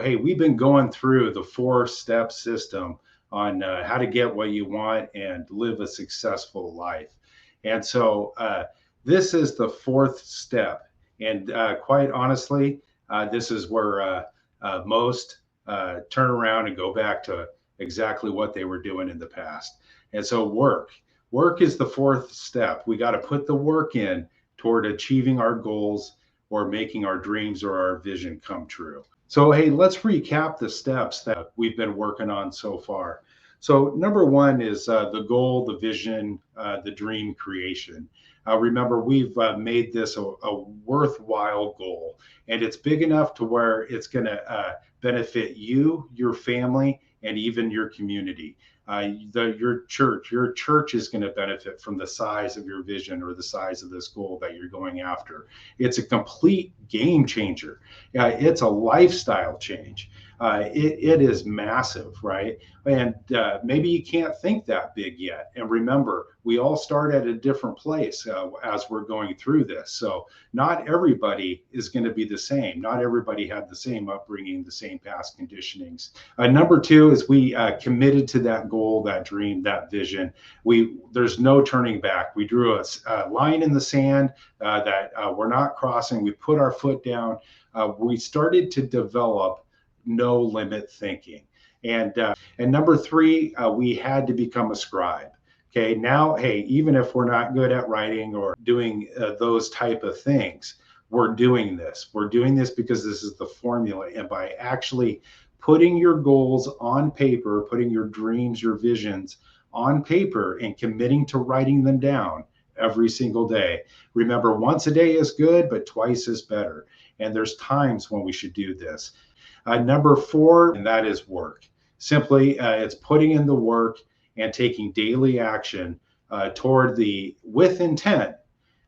Hey, we've been going through the four-step system on how to get what you want and live a successful life. And so this is the fourth step. And quite honestly, this is where most turn around and go back to exactly what they were doing in the past. And so work is the fourth step. We got to put the work in toward achieving our goals or making our dreams or our vision come true. So, hey, let's recap the steps that we've been working on so far. So, number one is the goal, the vision, the dream creation. Remember, we've made this a worthwhile goal, and it's big enough to where it's going to benefit you, your family, and even your community. Your church is going to benefit from the size of your vision or the size of this goal that you're going after. It's a complete game changer. It's a lifestyle change. It is massive, right? And maybe you can't think that big yet. And remember, we all start at a different place as we're going through this. So not everybody is going to be the same. Not everybody had the same upbringing, the same past conditionings. Number two is we committed to that goal, that dream, that vision. There's no turning back. We drew a line in the sand that we're not crossing. We put our foot down. We started to develop no limit thinking. And number three, we had to become a scribe. Okay, now, hey, even if we're not good at writing or doing those type of things, we're doing this. We're doing this because this is the formula. And by actually putting your goals on paper, putting your dreams, your visions on paper, and committing to writing them down every single day. Remember, once a day is good, but twice is better. And there's times when we should do this. Number four, and that is work. Simply, it's putting in the work and taking daily action toward with intent,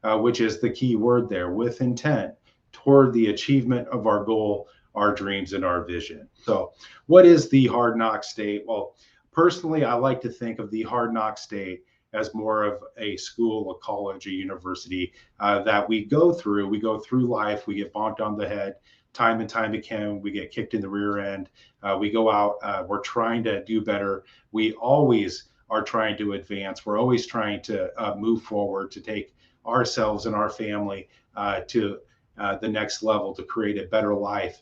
which is the key word there, with intent, toward the achievement of our goal, our dreams, and our vision. So, what is the hard knock state? Well, personally, I like to think of the hard knock state as more of a school, a college, a university that we go through. We go through life, we get bonked on the head time and time again. We get kicked in the rear end. We go out, we're trying to do better. We always are trying to advance. We're always trying to move forward, to take ourselves and our family to the next level, to create a better life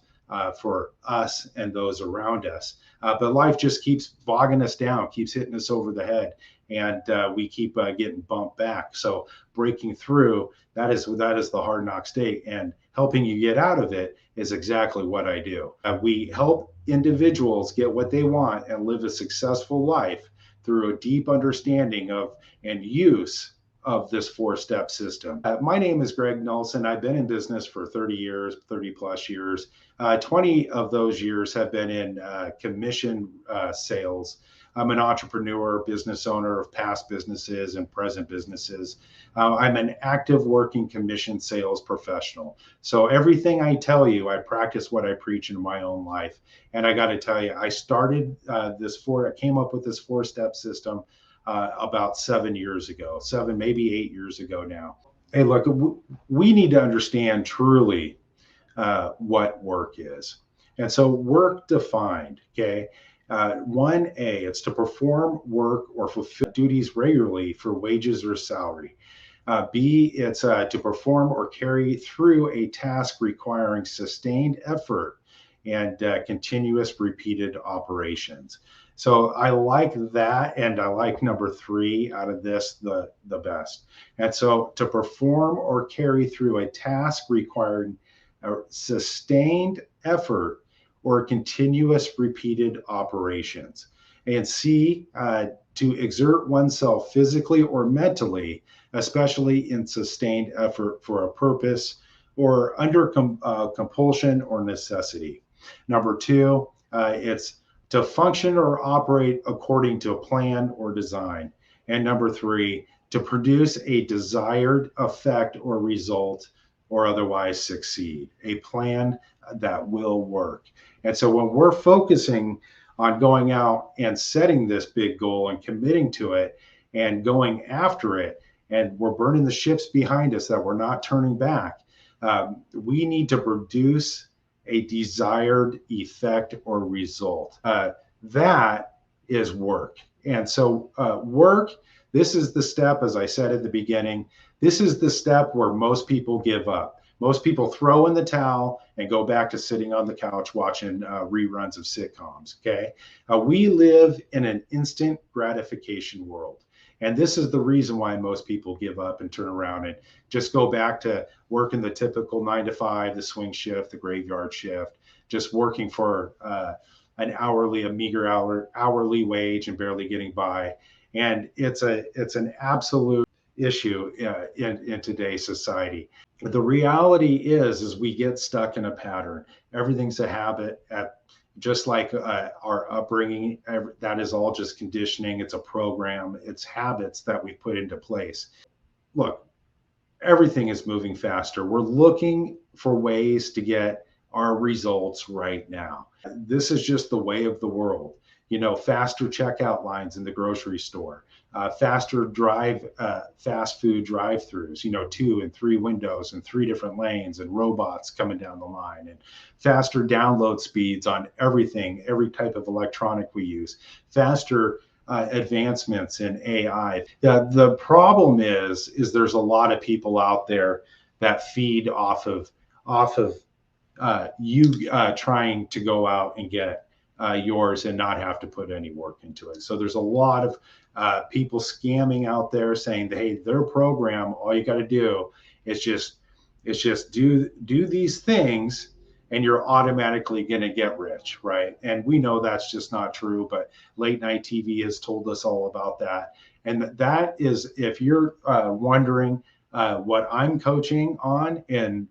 for us and those around us. But life just keeps bogging us down, keeps hitting us over the head, and we keep getting bumped back. So breaking through, that is the hard knock state, and helping you get out of it is exactly what I do. We help individuals get what they want and live a successful life through a deep understanding of and use of this four-step system. My name is Greg Nelson. I've been in business for 30 years, 30 plus years. 20 of those years have been in commission sales. I'm an entrepreneur, business owner of past businesses and present businesses. I'm an active working commission sales professional. So everything I tell you, I practice what I preach in my own life. And I got to tell you, I started I came up with this four-step system about 7 years ago, maybe 8 years ago now. Hey, look, we need to understand truly what work is. And so work defined, okay? 1A, it's to perform work or fulfill duties regularly for wages or salary. B, it's to perform or carry through a task requiring sustained effort and continuous repeated operations. So I like that, and I like number three out of this the best. And so to perform or carry through a task requiring a sustained effort or continuous repeated operations. And C, to exert oneself physically or mentally, especially in sustained effort for a purpose or under compulsion or necessity. Number two, it's to function or operate according to a plan or design. And number three, to produce a desired effect or result or otherwise succeed, a plan that will work. And so when we're focusing on going out and setting this big goal and committing to it and going after it, and we're burning the ships behind us that we're not turning back, we need to produce a desired effect or result. That is work. And so work, this is the step, as I said at the beginning, this is the step where most people give up. Most people throw in the towel and go back to sitting on the couch watching reruns of sitcoms. Okay. We live in an instant gratification world. And this is the reason why most people give up and turn around and just go back to working the typical 9 to 5, the swing shift, the graveyard shift, just working for a meager hourly wage and barely getting by. And it's an absolute issue in today's society. The reality is we get stuck in a pattern. Everything's a habit. Just like our upbringing, that is all just conditioning. It's a program. It's habits that we put into place. Look, everything is moving faster. We're looking for ways to get our results right now. This is just the way of the world. Faster checkout lines in the grocery store, faster fast food drive-throughs, 2 and 3 windows and 3 different lanes, and robots coming down the line, and faster download speeds on everything, every type of electronic we use, faster advancements in AI. The problem is there's a lot of people out there that feed off of you trying to go out and get yours and not have to put any work into it. So there's a lot of people scamming out there saying that, hey, their program, all you got to do is just do these things and you're automatically going to get rich, right? And we know that's just not true, but late night TV has told us all about that. And that is, if you're wondering what I'm coaching on, and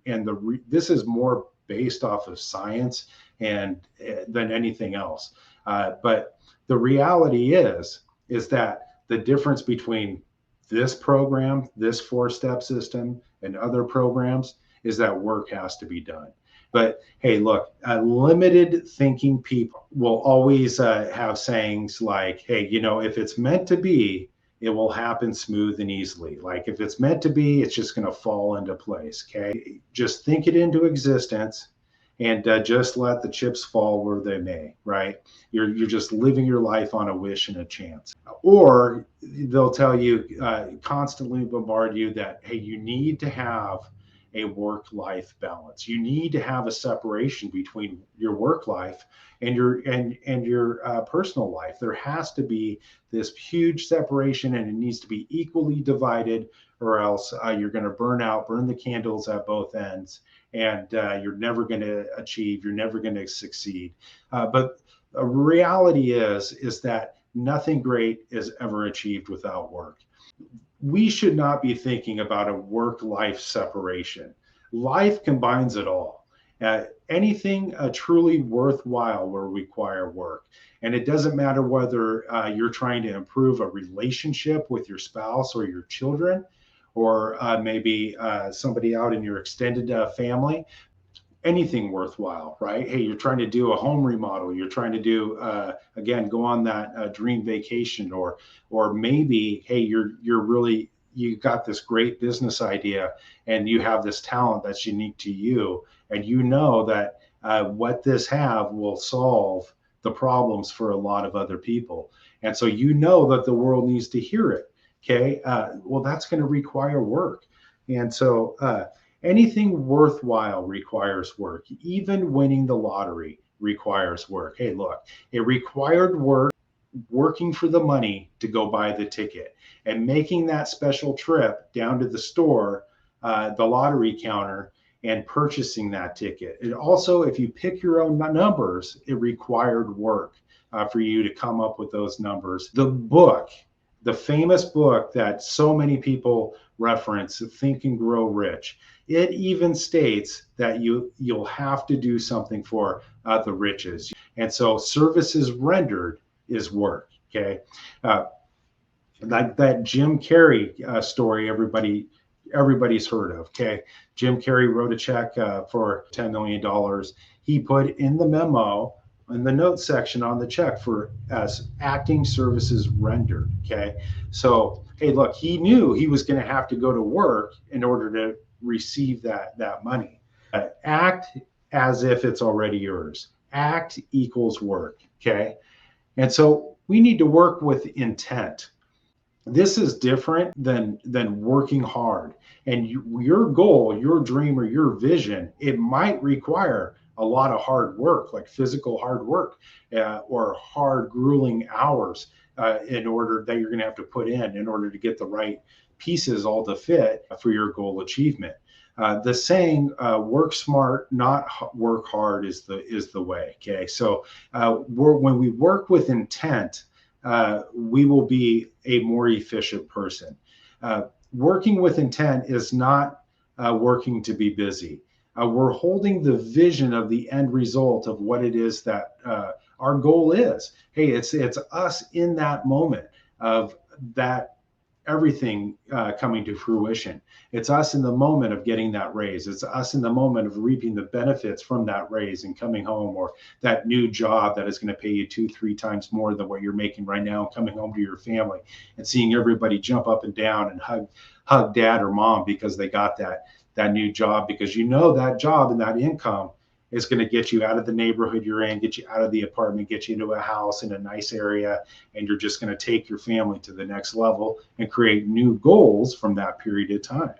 this is more based off of science and than anything else. But the reality is that the difference between this program, this 4-step system, and other programs is that work has to be done. But hey, look, limited thinking people will always have sayings like, hey, if it's meant to be, it will happen smooth and easily. Like if it's meant to be, it's just going to fall into place. Okay. Just think it into existence and just let the chips fall where they may, right? You're just living your life on a wish and a chance. Or they'll tell you, constantly bombard you that, hey, you need to have a work-life balance. You need to have a separation between your work life and your personal life. There has to be this huge separation, and it needs to be equally divided, or else you're going to burn the candles at both ends, and you're never going to achieve. You're never going to succeed. But the reality is that nothing great is ever achieved without work. We should not be thinking about a work-life separation. Life combines it all. Anything truly worthwhile will require work. And it doesn't matter whether you're trying to improve a relationship with your spouse or your children, or maybe somebody out in your extended family. Anything worthwhile, right? Hey, you're trying to do a home remodel. You're trying to do, again, go on that dream vacation, or maybe, hey, you got this great business idea and you have this talent that's unique to you. And you know that what this have will solve the problems for a lot of other people. And so you know that the world needs to hear it. Okay. Well, that's going to require work. And so, anything worthwhile requires work. Even winning the lottery requires work. Hey, look, it required work, working for the money to go buy the ticket, and making that special trip down to the store, the lottery counter, and purchasing that ticket. And also, if you pick your own numbers, it required work for you to come up with those numbers. The famous book that so many people reference, Think and Grow Rich, it even states that you'll have to do something for the riches. And so services rendered is work. Okay. Like that Jim Carrey story everybody's heard of. Okay. Jim Carrey wrote a check for $10 million. He put in the memo, in the notes section on the check, for as acting services rendered. Okay. So, hey, look, he knew he was going to have to go to work in order to receive that money. Act as if it's already yours. Act equals work. Okay. And so we need to work with intent. This is different than working hard. And your goal, your dream, or your vision, it might require a lot of hard work, like physical hard work, or hard, grueling hours, in order that you're going to have to put in order to get the right pieces all to fit for your goal achievement. The saying "work smart, not work hard" is the way. Okay, so when we work with intent, we will be a more efficient person. Working with intent is not working to be busy. We're holding the vision of the end result of what it is that our goal is. Hey, it's us in that moment of that everything coming to fruition. It's us in the moment of getting that raise. It's us in the moment of reaping the benefits from that raise and coming home, or that new job that is going to pay you 2-3 times more than what you're making right now, coming home to your family and seeing everybody jump up and down and hug dad or mom because they got that new job, because you know that job and that income is going to get you out of the neighborhood you're in, get you out of the apartment, get you into a house in a nice area, and you're just going to take your family to the next level and create new goals from that period of time.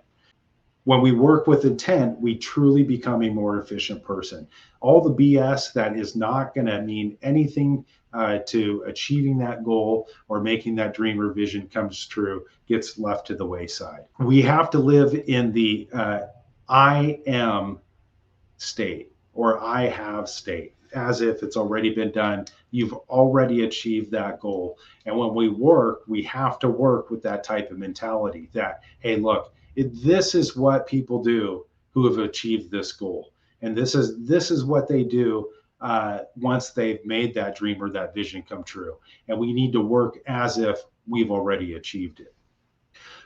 When we work with intent, we truly become a more efficient person. All the BS that is not going to mean anything to achieving that goal or making that dream or vision comes true gets left to the wayside. We have to live in the I am state, or I have state, as if it's already been done. You've already achieved that goal. And when we work, we have to work with that type of mentality that, hey, look, this is what people do who have achieved this goal. And this is what they do once they've made that dream or that vision come true. And we need to work as if we've already achieved it.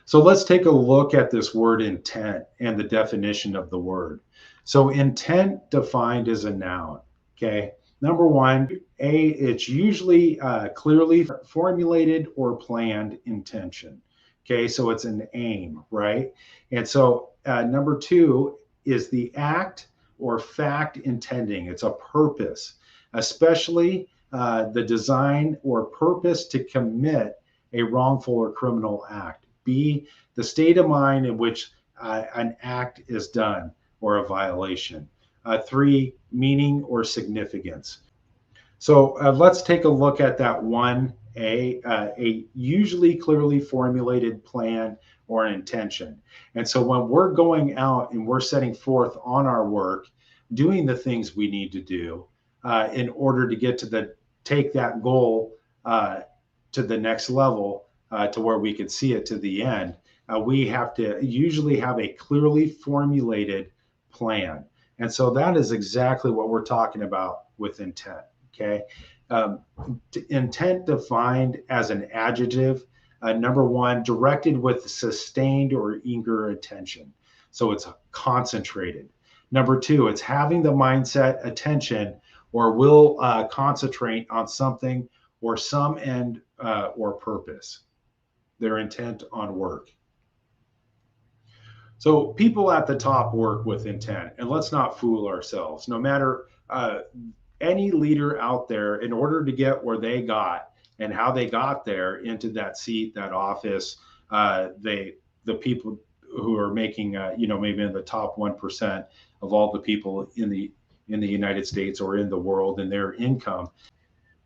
So let's take a look at this word intent and the definition of the word. So intent defined as a noun. Okay. Number one, it's usually clearly formulated or planned intention. Okay. So it's an aim, right? And so number two is the act or fact intending. It's a purpose, especially the design or purpose to commit a wrongful or criminal act. B, the state of mind in which an act is done or a violation. Three, meaning or significance. So let's take a look at that one, a usually clearly formulated plan or an intention. And so when we're going out and we're setting forth on our work, doing the things we need to do in order to get to take that goal to the next level, to where we could see it to the end, we have to usually have a clearly formulated plan. And so that is exactly what we're talking about with intent. Okay. Intent defined as an adjective, number one, directed with sustained or eager attention. So it's concentrated. Number two, it's having the mindset, attention, or will concentrate on something or some end or purpose. Their intent on work. So people at the top work with intent, and let's not fool ourselves. No matter any leader out there, in order to get where they got and how they got there into that seat, that office, the people who are making, maybe in the top 1% of all the people in the United States or in the world and their income,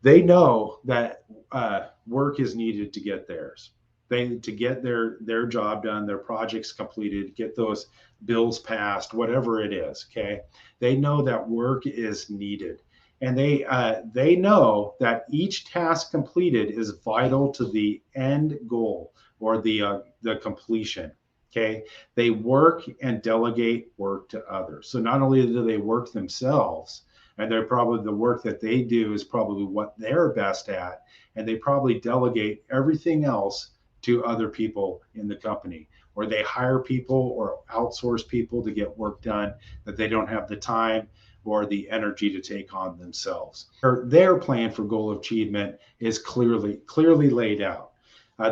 they know that work is needed to get theirs. To get their job done, their projects completed, get those bills passed, whatever it is. Okay, they know that work is needed, and they know that each task completed is vital to the end goal or the completion. Okay, they work and delegate work to others. So not only do they work themselves, and they're probably the work that they do is probably what they're best at, and they probably delegate everything else to other people in the company, or they hire people or outsource people to get work done that they don't have the time or the energy to take on themselves. Their plan for goal achievement is clearly laid out.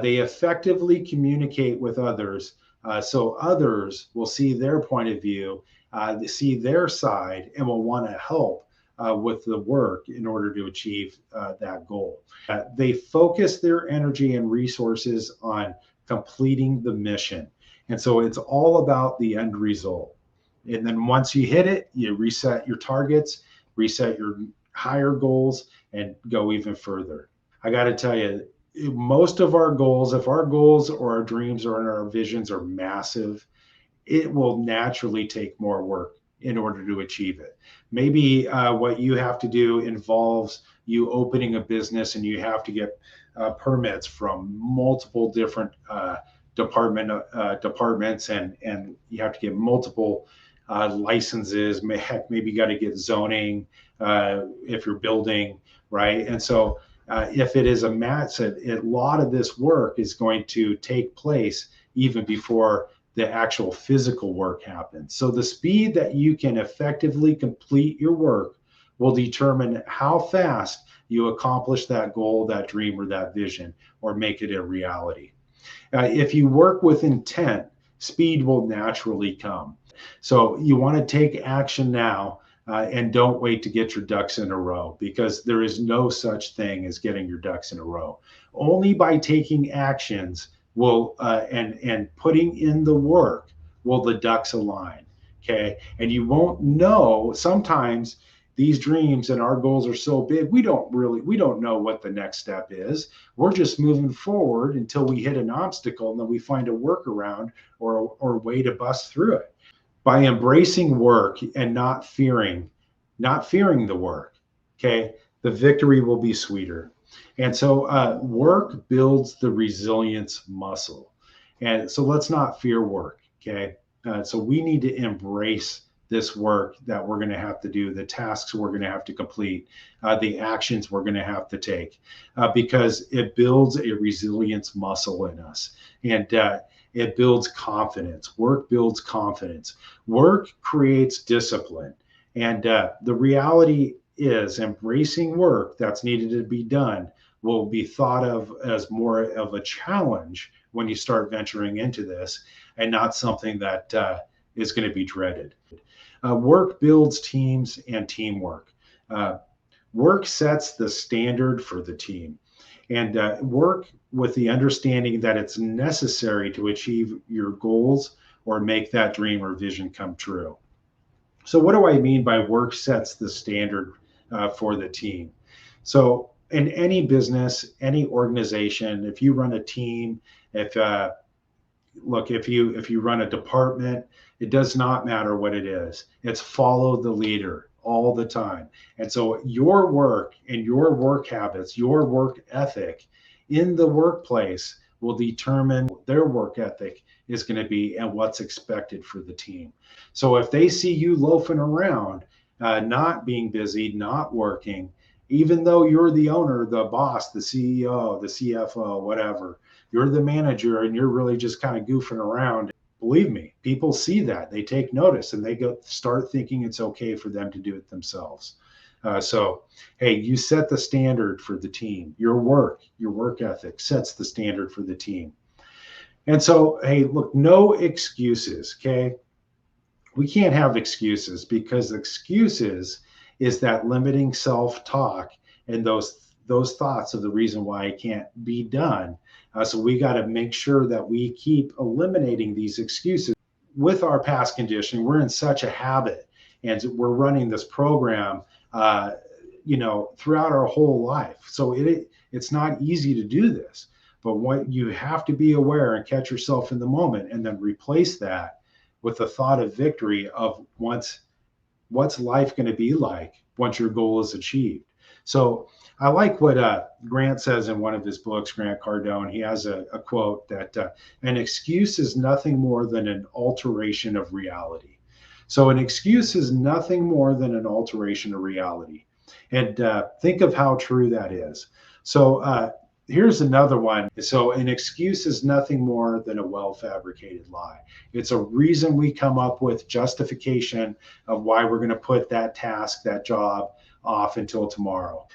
They effectively communicate with others, so others will see their point of view see their side and will want to help with the work in order to achieve that goal. They focus their energy and resources on completing the mission. And so it's all about the end result. And then once you hit it, you reset your targets, reset your higher goals, and go even further. I got to tell you, most of our goals, if our goals or our dreams or our visions are massive, it will naturally take more work in order to achieve it. Maybe what you have to do involves you opening a business and you have to get permits from multiple different departments, and you have to get multiple licenses. Heck, maybe you got to get zoning if you're building, right? And so if it is a lot of this work is going to take place even before the actual physical work happens. So the speed that you can effectively complete your work will determine how fast you accomplish that goal, that dream, or that vision, or make it a reality. If you work with intent, speed will naturally come. So you want to take action now and don't wait to get your ducks in a row, because there is no such thing as getting your ducks in a row. Only by taking actions will and putting in the work will the ducks align. Okay, and you won't know. Sometimes these dreams and our goals are so big, we don't know what the next step is. We're just moving forward until we hit an obstacle, and then we find a workaround or way to bust through it. By embracing work and not fearing the work, okay, the victory will be sweeter. And so work builds the resilience muscle. And so let's not fear work, okay? So we need to embrace this work that we're going to have to do, the tasks we're going to have to complete, the actions we're going to have to take, because it builds a resilience muscle in us. And it builds confidence. Work builds confidence. Work creates discipline. And the reality is, embracing work that's needed to be done will be thought of as more of a challenge when you start venturing into this, and not something that is going to be dreaded. Work builds teams and teamwork. Work sets the standard for the team. And work with the understanding that it's necessary to achieve your goals or make that dream or vision come true. So what do I mean by work sets the standard for the team? So in any business, any organization, if you run a team, if you run a department, it does not matter what it is. It's follow the leader all the time. And so your work and your work habits, your work ethic in the workplace will determine what their work ethic is going to be and what's expected for the team. So if they see you loafing around, not being busy, not working, even though you're the owner, the boss, the CEO, the CFO, whatever, you're the manager and you're really just kind of goofing around, believe me, people see that. They take notice and they start thinking it's okay for them to do it themselves. So, hey, you set the standard for the team. Your work ethic sets the standard for the team. And so, hey, look, no excuses, okay? We can't have excuses, because excuses is that limiting self-talk and those thoughts of the reason why it can't be done. So we got to make sure that we keep eliminating these excuses. With our past conditioning, we're in such a habit, and we're running this program, throughout our whole life. So it's not easy to do this. But what you have to be aware and catch yourself in the moment, and then replace that with the thought of victory of what's life going to be like once your goal is achieved. So I like what Grant says in one of his books, Grant Cardone. He has a quote that an excuse is nothing more than an alteration of reality. So an excuse is nothing more than an alteration of reality. And think of how true that is. So here's another one. So an excuse is nothing more than a well-fabricated lie. It's a reason we come up with justification of why we're going to put that task, that job off until tomorrow.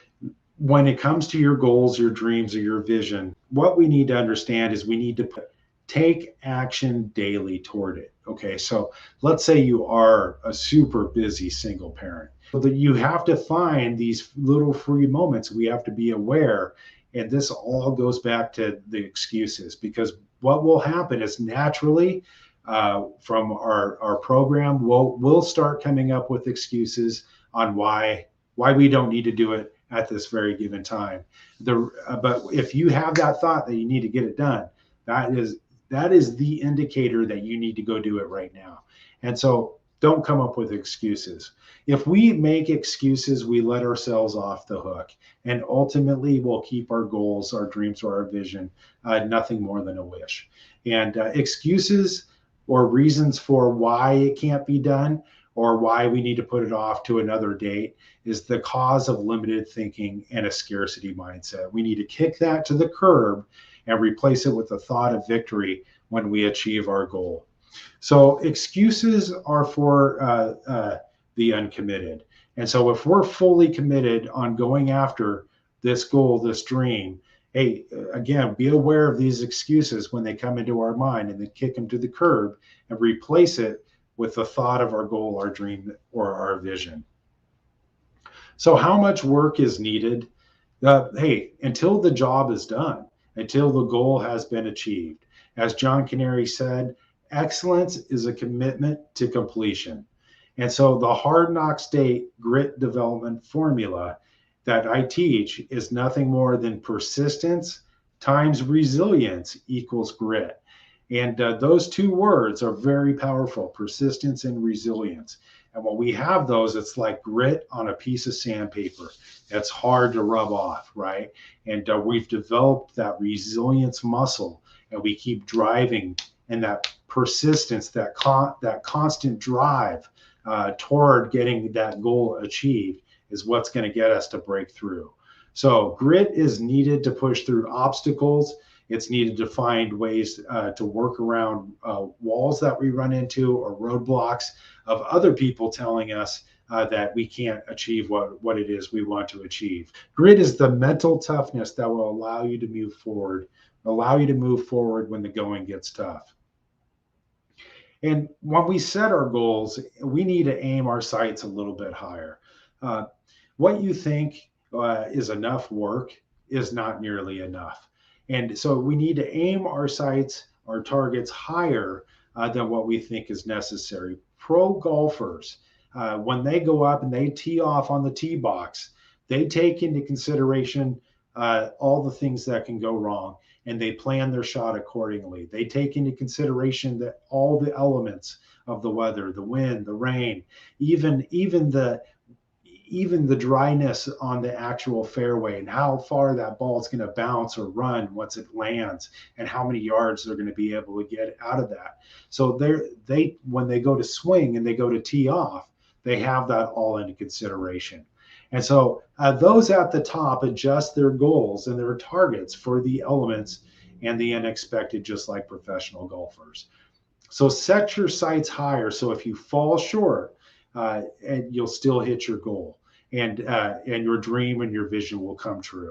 When it comes to your goals, your dreams, or your vision, what we need to understand is we need to put take action daily toward it. Okay, so let's say you are a super busy single parent. So that you have to find these little free moments. We have to be aware. And this all goes back to the excuses, because what will happen is naturally from our program, we'll start coming up with excuses on why we don't need to do it at this very given time. But if you have that thought that you need to get it done, that is the indicator that you need to go do it right now. And so don't come up with excuses. If we make excuses, we let ourselves off the hook, and ultimately we'll keep our goals, our dreams, or our vision nothing more than a wish. And excuses or reasons for why it can't be done or why we need to put it off to another date is the cause of limited thinking and a scarcity mindset. We need to kick that to the curb and replace it with the thought of victory when we achieve our goal. So excuses are for the uncommitted. And so if we're fully committed on going after this goal, this dream, hey, again, be aware of these excuses when they come into our mind, and then kick them to the curb and replace it with the thought of our goal, our dream, or our vision. So how much work is needed? Hey, until the job is done, until the goal has been achieved. As John Canary said, excellence is a commitment to completion. And so the Hard Knock State grit development formula that I teach is nothing more than persistence times resilience equals grit. And those two words are very powerful, persistence and resilience. And when we have those, it's like grit on a piece of sandpaper. It's hard to rub off, right? And we've developed that resilience muscle, and we keep driving, and that persistence, that constant drive toward getting that goal achieved is what's going to get us to break through. So grit is needed to push through obstacles. It's needed to find ways to work around walls that we run into or roadblocks of other people telling us that we can't achieve what it is we want to achieve. Grit is the mental toughness that will allow you to move forward, when the going gets tough. And when we set our goals, we need to aim our sights a little bit higher. What you think is enough work is not nearly enough. And so we need to aim our sights, our targets higher than what we think is necessary. Pro golfers, when they go up and they tee off on the tee box, they take into consideration all the things that can go wrong, and they plan their shot accordingly. They take into consideration that all the elements of the weather, the wind, the rain, even the dryness on the actual fairway, and how far that ball is going to bounce or run once it lands, and how many yards they're going to be able to get out of that. So when they go to swing and they go to tee off, they have that all into consideration. And so those at the top adjust their goals and their targets for the elements and the unexpected, just like professional golfers. So set your sights higher. So if you fall short, and you'll still hit your goal, and your dream and your vision will come true.